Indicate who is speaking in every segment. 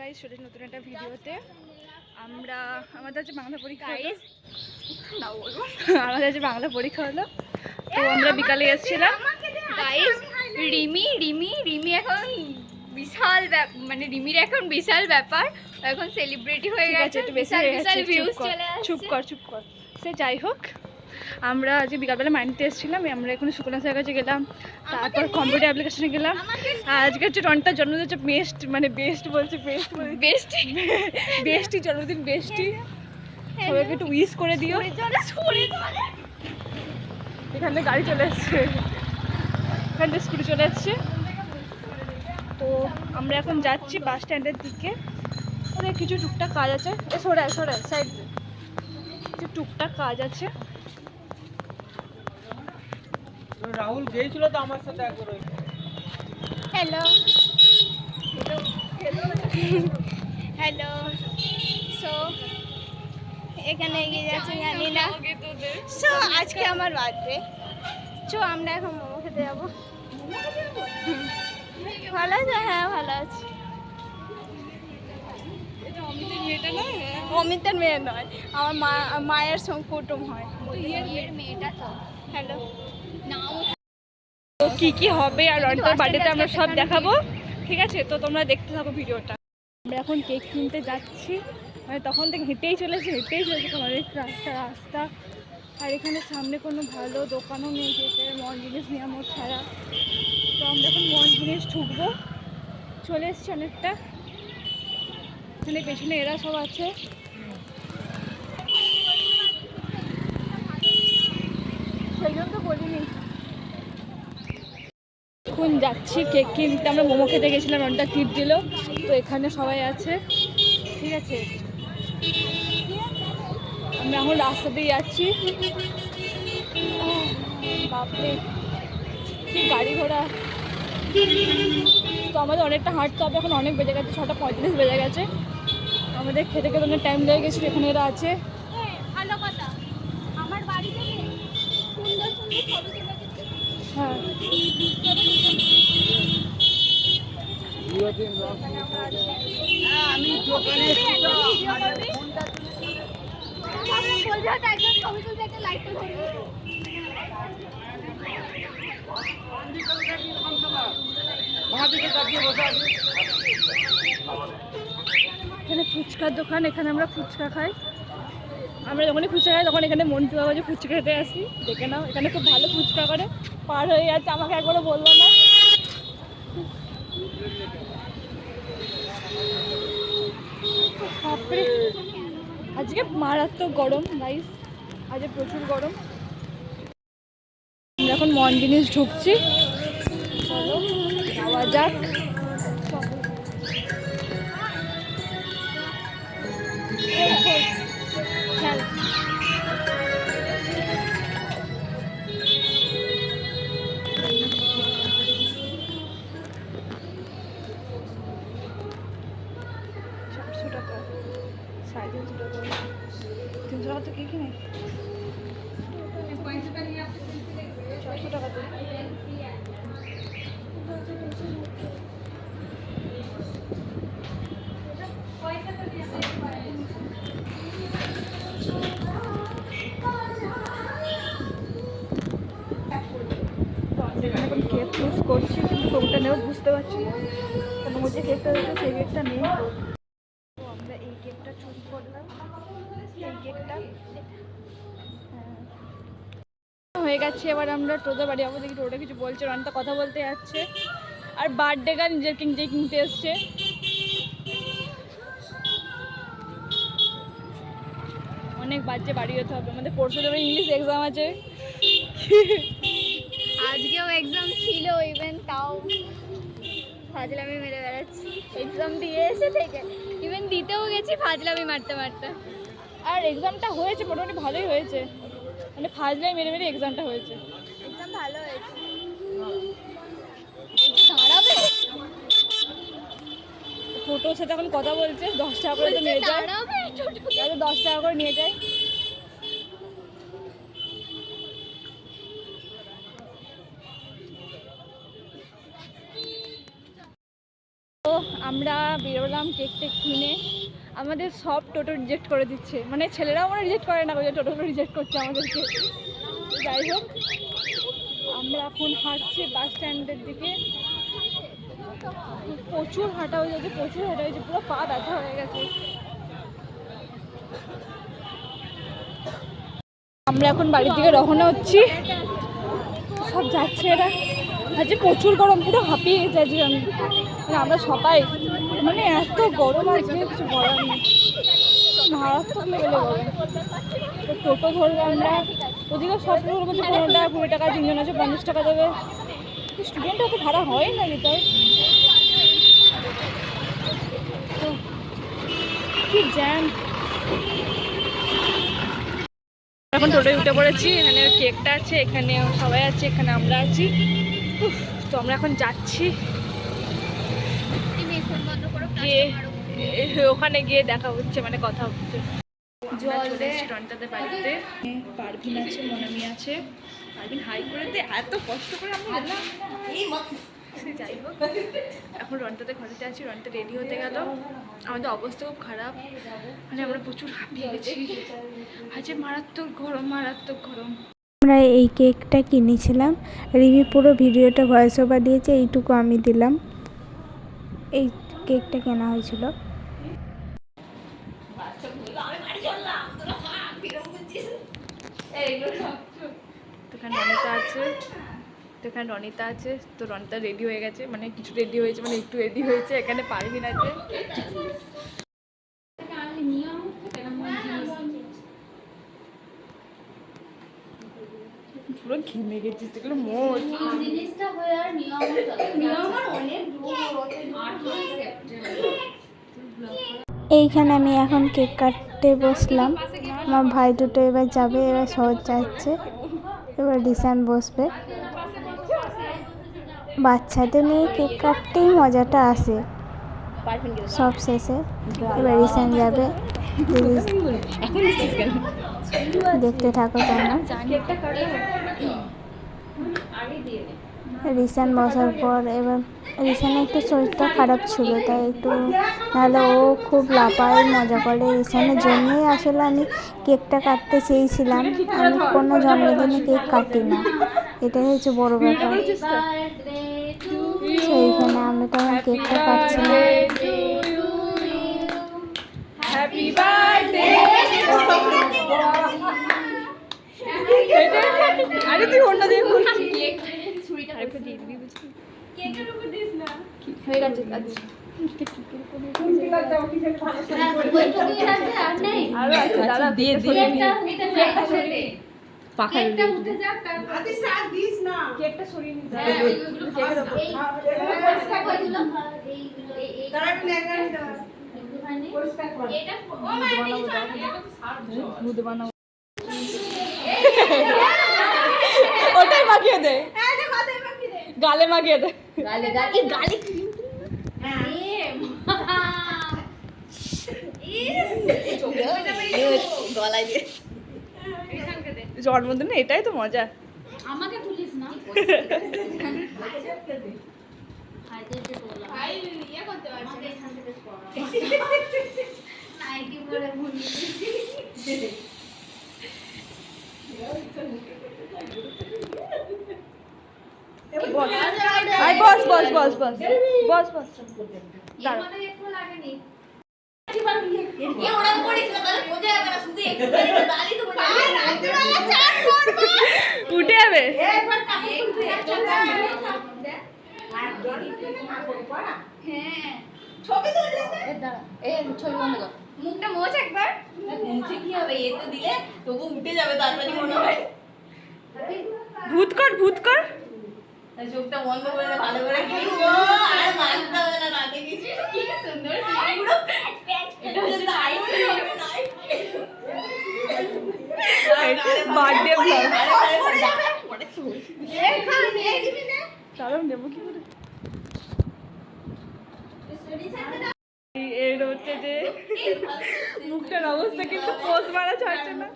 Speaker 1: Guys, চলে নতুন একটা ভিডিওতে। আমাদের হচ্ছে বাংলা পরীক্ষা আমাদের হচ্ছে বাংলা পরীক্ষা হলো, তো আমরা বিকালে এসেছিলাম।
Speaker 2: গাইস, রিমি এখন বিশাল মানে রিমির এখন বিশাল ব্যাপার, এখন সেলিব্রিটি হয়ে গেছে, বিশাল ভিউজ চলে আসছে।
Speaker 1: চুপ কর সে যাই হোক, আমরা আজকে বিকালবেলা মাইন্ডতে এসেছিলাম। আমরা এখন সুকুনা স্যারের কাছে গেলাম, তারপর কম্পিউটার অ্যাপ্লিকেশনে গেলাম। আজকে হচ্ছে রনটার জন্মদিন, হচ্ছে বেস্টি জন্মদিন, বেস্টি সবাইকে একটু উইশ করে দিও। এখানে গাড়ি চলে এসছে, এখানে স্কুটি চলে এসছে। তো আমরা এখন যাচ্ছি বাস স্ট্যান্ডের দিকে। ওরে কিছু টুকটাক কাজ আছে, সরায় সাইড, কিছু টুকটাক কাজ আছে।
Speaker 3: রাহুল গিয়েছিল তো আমার সাথে একবার।
Speaker 2: হ্যালো সো এখানে এগিয়ে যাচ্ছি, জানি না। সো আজকে আমার বার্থডে, চো আমরা এখন মোমো খেতে যাবো। ভালো আছে? হ্যাঁ ভালো আছে। অমিতের মেয়ে নয়, আমার মায়ের কুটুম হয়। মেয়েটা তো হ্যালো নাও।
Speaker 1: তো কি হবে আর রনটার বার্থডেতে আমরা সব দেখাবো, ঠিক আছে? তো তোমরা দেখতে থাকো ভিডিওটা। আমরা এখন কেক কিনতে যাচ্ছি, মানে তখন থেকে হেঁটেই চলেছে অনেক রাস্তা। আর এখানে সামনে কোনো ভালো দোকানও নেই কেকের, মন জিনিস নিয়ামত ছাড়া। তো আমরা এখন মন জিনিস ঢুকবো, চলে এসছি অনেকটা। এখানে পেছনে এরা সব আছে। সেই জন্য তো বলিনি। এখন যাচ্ছি কেক কিনতে, আমরা মোমো খেতে গেছিলাম, রনটা টিপ দিল। তো এখানে সবাই আছে, ঠিক আছে? আমরা এখন রাস্তা দিয়ে যাচ্ছি। বাপরে কি গাড়ি ঘোড়া! তো আমাদের অনেকটা হাঁটতে হবে, এখন অনেক বেজে গেছে, 6:35 বেজে গেছে। আমাদের খেতে খেতে অনেক টাইম লেগে গেছিলো। এখানে এরা আছে।
Speaker 2: ভালো কথা, আমার বাড়ি থেকে সুন্দর ছবি তুলে।
Speaker 1: হ্যাঁ,
Speaker 3: আমি দোকানে
Speaker 1: এখানে ফুচকার দোকান, এখানে আমরা ফুচকা খাই। আমরা যখনই ফুচকা খাই তখন এখানে মন্টু বাবা যে ফুচকা খেতে আসি, দেখে নাও। এখানে খুব ভালো ফুচকা করে, পার হয়ে যাচ্ছে, আমাকে একবারও বললো না। বাপরে আজকে মারাত্মক গরম গাইস, আজকে প্রচুর গরম। আমরা এখন মন জিনিস ঢুকছি, চলো যাওয়া যাক। টাকা 350 টাকা, 300 টাকা তো কে কিনে, 400 টাকা তো। এখানে এখন কেক চুজ করছি, কিন্তু কোনটা নেব বুঝতে পারছি না, কেন যে কেকটা রয়েছে সেই কেকটা নেই। তো আমরা এই কেকটা চুজ করলাম, এই কেকটা। হয়ে গেছে, এবার আমরা টোটোর বাড়ি যাবো। দেখি টোটো কিছু বলছে, রনটা কথা বলতে যাচ্ছে। আর বার্থডে গার্ল নিজের কিনতে এসছে। অনেক বাজে বাড়ি যেতে হবে, আমাদের পরশু দেবে ইংলিশ এক্সাম আছে।
Speaker 2: আজকেও এক্সাম ছিল, ইভেন তাও ফাজলামি মেরে বেড়াচ্ছি। এক্সাম দিয়ে এসে থেকে ইভেন দিতেও গেছি ফাজলামি মারতে।
Speaker 1: আর এক্সামটা হয়েছে মোটামুটি ভালোই হয়েছে, মানে ফাজলাই মেরে মেরে এক্সামটা হয়েছে।
Speaker 2: এক্সাম ভালো হয়েছে। দাঁড়াবে,
Speaker 1: টোটোর সাথে এখন কথা বলছে, 10 টাকা করে তো নিয়ে যায়, 10 টাকা করে নিয়ে যায়। তো আমরা আমরা বেরোলাম কেক টেক কিনে। আমাদের সব টোটো রিজেক্ট করে দিচ্ছে, মানে ছেলেরাও আমরা রিজেক্ট করে না, টোটোগুলো রিজেক্ট করছে আমাদেরকে। যাই হোক, আমরা এখন হাঁটছি বাস স্ট্যান্ডের দিকে। প্রচুর হাঁটা হয়ে যাচ্ছে, পুরো পা ব্যথা হয়ে গেছে। আমরা এখন বাড়ির দিকে রওনা হচ্ছি, সব যাচ্ছে এরা। আজকে প্রচুর গরম, পুরো হাঁপিয়ে গেছে আজকে আমি, মানে আমরা সবাই, মানে এত গরম আজকে কিছু বলার নেই, মারাত্মক লেভেলে গরম। তো টোটো ধরবো আমরা, ওদিকে সব টোটো বলছে 15 টাকা 20 টাকা, 3 জন আছে 50 টাকা দেবে। স্টুডেন্ট অত ভাড়া হয় না যেটাই, তো কি জ্যাম। এখন টোটোয় উঠে পড়েছি, এখানে কেকটা আছে, এখানে সবাই আছে, এখানে আমরা আছি। তো আমরা এখন যাচ্ছি, ওখানে গিয়ে দেখা হচ্ছে, মানে কথা হচ্ছে। চলে এসেছি রনিতাদের বাড়িতে, পারভিন আছে, মনামি আছে। পারভিন হাই করে দে, এত কষ্ট করে আমি এলাম। যাই হোক, এখন রনিতাদের ঘরেতে আছি, রনিতা রেডি হতে গেল। আমাদের অবস্থা খুব খারাপ, মানে আমরা প্রচুর হাঁপিয়ে গেছি, আজকে মারাত্মক গরম।
Speaker 4: আমরা এই কেকটা কিনেছিলাম, রিমি পুরো ভিডিওটা ভয়েস ওভার দিয়েছে, এইটুকু আমি দিলাম। এই কেকটা কেনা হয়েছিল।
Speaker 1: এখানে রনিতা আছে, তো রনিতা রেডি হয়ে গেছে, মানে কিছু রেডি হয়েছে, মানে একটু রেডি হয়েছে। এখানে পারভিন আছে, পুরো ঘেমে গেছিস, এগুলো মোট
Speaker 4: এইখানে আমি এখন কেক কাটতে বসলাম। আমার ভাই দুটো এবার যাবে, এবার শহর যাচ্ছে, এবার রিসান বসবে। বাচ্চাদের নিয়ে কেক কাটতেই মজাটা আসে। সব শেষে এবার রিসান যাবে, দেখতে থাকো তোমরা। রিসান বসার পর এবার রিসানের একটু শরীরটা খারাপ ছিল, তাই একটু, নাহলে ও খুব লাফায়, মজা করে। রিসানের জন্যই আসলে আমি কেকটা কাটতে চেয়েছিলাম। আমি কোনো জন্মদিনে কেক কাটি না, এটাই হচ্ছে বড় ব্যাপার। সেইখানে আমি তখন কেকটা কাটছিলাম।
Speaker 1: Happy birthday. আরে তুই অন্য দিয়ে বলছিস, আরেকটা দিয়ে দিবি বুঝলি, কেকের উপর দিস না, হয়ে গেছে কাজ। আরো আছে, দাদা দিয়ে দিয়ে পাখা দিয়ে উঠে যাক, তারপর আদি সাথ দিস না, কেকটা সরিয়ে নিতে হবে কেকের উপর। এই দাঁড়াবি না, একটুখানি পরিষ্কার কর, এটা ও মানে দুধ বানাও, ওটাই মাখিয়ে দে, গালে মাখিয়ে দে, গালে জন্মদিনে এটাই তো মজা। আমাকে তুলিস না, উঠে যাবে।
Speaker 2: মুখটা মোচ একবার,
Speaker 5: মুছে কি হবে, এ তো দিলে তবু উঠে যাবে, তাড়াতাড়ি মনে হয়।
Speaker 1: ভূত কর
Speaker 5: চোখটা বন্ধ করে ভালো করে খেলবো, আর মারতে হবে না, রাতে কিছু কি সুন্দর পুরো প্যাচ প্যাচ, এটা হচ্ছে লাইট হবে না,
Speaker 1: বার্থডে ব্লগ।
Speaker 5: পরে শুন
Speaker 2: এই খা নিয়ে দিবি না,
Speaker 1: চলো নেবো কি করে, এর হচ্ছে যে মুখটার অবস্থা কিন্তু পোজ মারা ছাড়ছে না।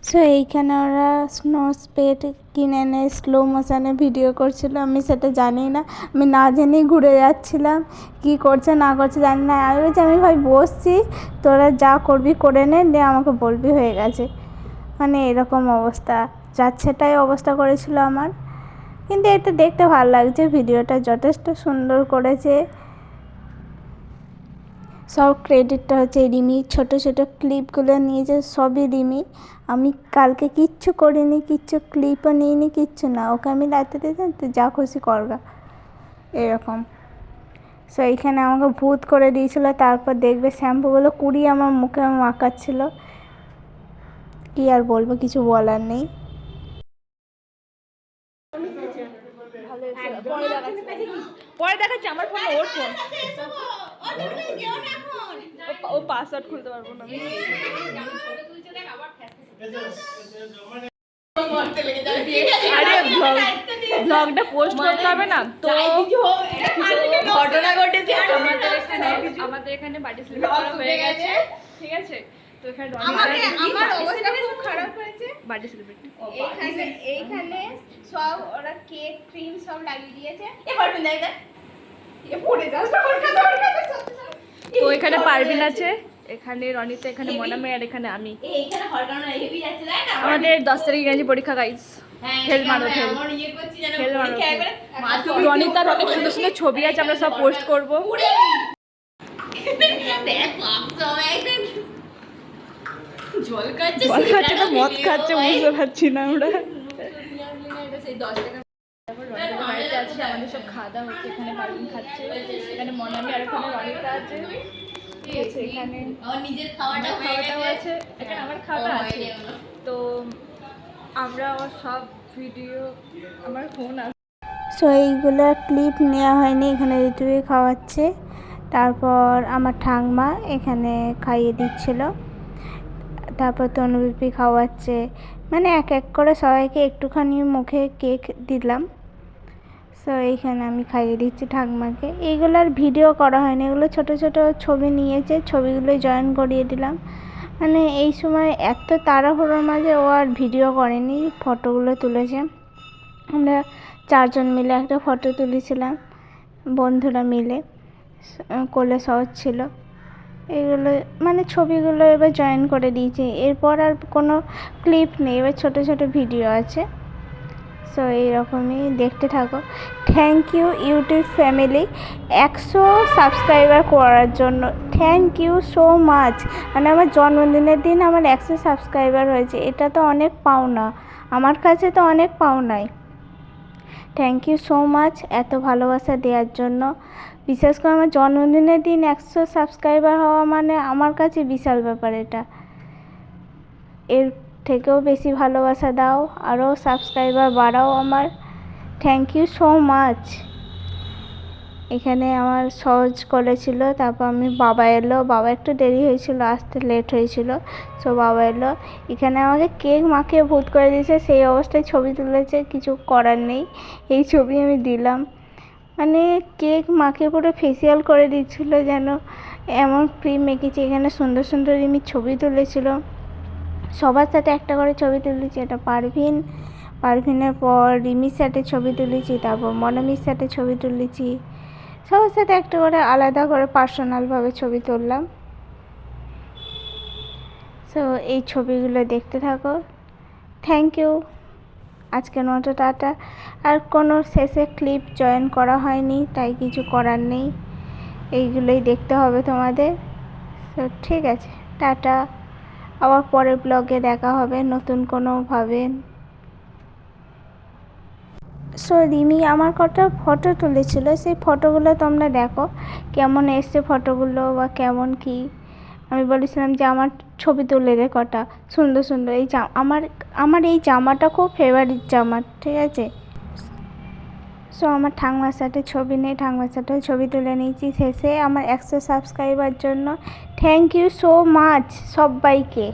Speaker 4: সো এইখানে ওরা স্নো স্পেড কিনে এনে স্লো মোশনে ভিডিও করছিল, আমি সেটা জানি না, আমি না জেনেই ঘুরে যাচ্ছিলাম, কি করছে না করছে জানি না। আমি বলছি আমি ভাই বসছি, তোরা যা করবি করে নে, দিয়ে আমাকে বলবি, হয়ে গেছে। মানে এরকম অবস্থা, যাচ্ছেটাই অবস্থা করেছিল আমার। কিন্তু এটা দেখতে ভালো লাগছে, ভিডিওটা যথেষ্ট সুন্দর করেছে। সব ক্রেডিটটা হচ্ছে রিমি, ছোট ছোট ক্লিপগুলো নিয়েছে সবই রিমি। আমি কালকে কিচ্ছু করিনি, কিচ্ছু ক্লিপও নিইনি, কিচ্ছু না, ওকে আমি দায়িত্ব দিয়েছিলাম তুই যা খুশি করগা, এরকম। সো এইখানে আমাকে ভূত করে দিয়েছিল। তারপর দেখবে শ্যাম্পুগুলো কুড়িয়ে আমার মুখে মাখাচ্ছিল, কি আর বলবো, কিছু বলার নেই।
Speaker 1: পরে দেখাচ্ছি আমার ফোন, ওর ফোন, ও পাসওয়ার্ড খুলতে পারবো না আমি। আরে ব্লগটা পোস্ট করতে হবে না তো,
Speaker 5: ঘটনা ঘটেছে
Speaker 1: আমাদের এখানে বার্থডে সেলিব্রেট হয়ে গেছে, ঠিক আছে। তো এখানে
Speaker 2: আমার অবস্থা খুব খারাপ হয়েছে।
Speaker 1: বার্থডে সেলিব্রেট
Speaker 2: এইখানে সব ওরা কেক ক্রিম সব লাগিয়ে দিয়েছে।
Speaker 5: এবার দেখ দেখ
Speaker 2: এ পড়ে যাচ্ছে
Speaker 1: তো এখানে পারভিন আছে, এখানে রনিতা, এখানে মনামে, আর এখানে আমি।
Speaker 5: এইখানে হরকানো হেভি যাচ্ছে তাই না?
Speaker 1: আমাদের 10 তারিখে গেছে পরীক্ষা গাইস।
Speaker 5: হ্যাঁ,
Speaker 1: হেল মারো, হেল।
Speaker 5: আমার ইয়ে করছি যেন
Speaker 1: হেল মারো,
Speaker 5: পরীক্ষা একবারে
Speaker 1: রনিতার অনেক সুন্দর সুন্দর ছবি আছে, আমরা সব পোস্ট করবো।
Speaker 5: দেখ বাপ সবাই একদম জল খাচ্ছে,
Speaker 1: জল খাচ্ছে তো মদ খাচ্ছে, বুঝতে পারছি না আমরা।
Speaker 5: এটা সেই 10 টাকা
Speaker 1: বাড়িতে আছে, আমাদের সব খাওয়া দাওয়া হচ্ছে, এখানে পারভিন খাচ্ছে, এখানে মনামি, আর এখানে রনিতা আছে, ঠিক আছে। এখানে
Speaker 5: আমার নিজের খাওয়াটা হয়ে
Speaker 1: খাওয়াটাও
Speaker 5: গেছে।
Speaker 1: আছে, এখানে আমার খাওয়া আছে। তো আমরা আমার সব ভিডিও, আমার ফোন আছে।
Speaker 4: সো এইগুলো ক্লিপ নেওয়া হয়নি, এখানে ঋতুই খাওয়াচ্ছে, তারপর আমার ঠাংমা এখানে খাইয়ে দিচ্ছিল, তারপর তনুবিপি খাওয়াচ্ছে, মানে এক এক করে সবাইকে একটুখানি মুখে কেক দিলাম। সো এইখানে আমি খাইয়ে দিচ্ছি ঠাকুমাকে। এইগুলোর ভিডিও করা হয়নি, এগুলো ছোট ছোট ছবি নিয়েছে, ছবিগুলো জয়েন করিয়ে দিলাম। মানে এই সময় এত তাড়াহুড়োর মাঝে ও আর ভিডিও করেনি, ফটোগুলো তুলেছে। আমরা 4 জন মিলে একটা ফটো তুলেছিলাম, বন্ধুরা মিলে, কোলে সহজ ছিল। এগুলো মানে ছবিগুলো এবার জয়েন করে দিয়েছি, এরপর আর কোনো ক্লিপ নেই, এবার ছোট ছোট ভিডিও আছে। সো এইরকমই দেখতে থাকো। Thank you YouTube family 100 subscriber করার জন্য, থ্যাংক ইউ সো মাচ। মানে আমার জন্মদিনের দিন আমার 100 সাবস্ক্রাইবার হয়েছে, এটা তো অনেক পাওনা, আমার কাছে তো অনেক পাওনাই। থ্যাংক ইউ সো মাচ এত ভালোবাসা দেওয়ার জন্য। বিশেষ করে আমার জন্মদিনের দিন 100 সাবস্ক্রাইবার হওয়া মানে আমার কাছে বিশাল ব্যাপার। এটা এর থেকেও বেশি ভালোবাসা দাও, আরও সাবস্ক্রাইবার বাড়াও আমার। Thank you so much. এখানে আমার সহজ করেছিল, তারপর আমি বাবা এলো, বাবা একটু দেরি হয়েছিল, আসতে লেট হয়েছিল, সো বাবা এলো। এখানে আমাকে কেক মাখিয়ে ভূত করে দিয়েছে, সেই অবস্থায় ছবি তুলেছে, কিছু করার নেই, এই ছবি আমি দিলাম। মানে কেক মাখিয়ে পুরো ফেসিয়াল করে দিচ্ছিলো, যেন এমন ক্রিম মেখেছি। এখানে সুন্দর সুন্দর এমনি ছবি তুলেছিল, সবার সাথে একটা করে ছবি তুলেছি। এটা পারভিনের পর রিমির সাথে ছবি তুলেছি, তারপর মনামির সাথে ছবি তুলেছি, সবার সাথে একটা করে আলাদা করে পার্সোনালভাবে ছবি তুললাম। সো এই ছবিগুলো দেখতে থাকো। Thank you. আজকের মতো টাটা। আর কোনো শেষে ক্লিপ জয়েন করা হয়নি, তাই কিছু করার নেই, এইগুলোই দেখতে হবে তোমাদের। তো ঠিক আছে, টাটা। আবার পরের ব্লগে দেখা হবে নতুন কোনোভাবে। সো রিমি আমার কটা ফটো তুলেছিল, সেই ফটোগুলো তোমরা দেখো কেমন এসছে ফটোগুলো, বা কেমন কি। আমি বলেছিলাম যে আমার ছবি তুলে রে কটা সুন্দর সুন্দর। এই আমার এই জামাটা খুব ফেভারিট জামা, ঠিক আছে। সো আমার ঠাংমার সাথে ছবি নেই, ঠাংমার সাথেও ছবি তুলে নিয়েছি শেষে আমার 100 সাবস্ক্রাইবার জন্য। থ্যাংক ইউ সো মাচ সবাইকে।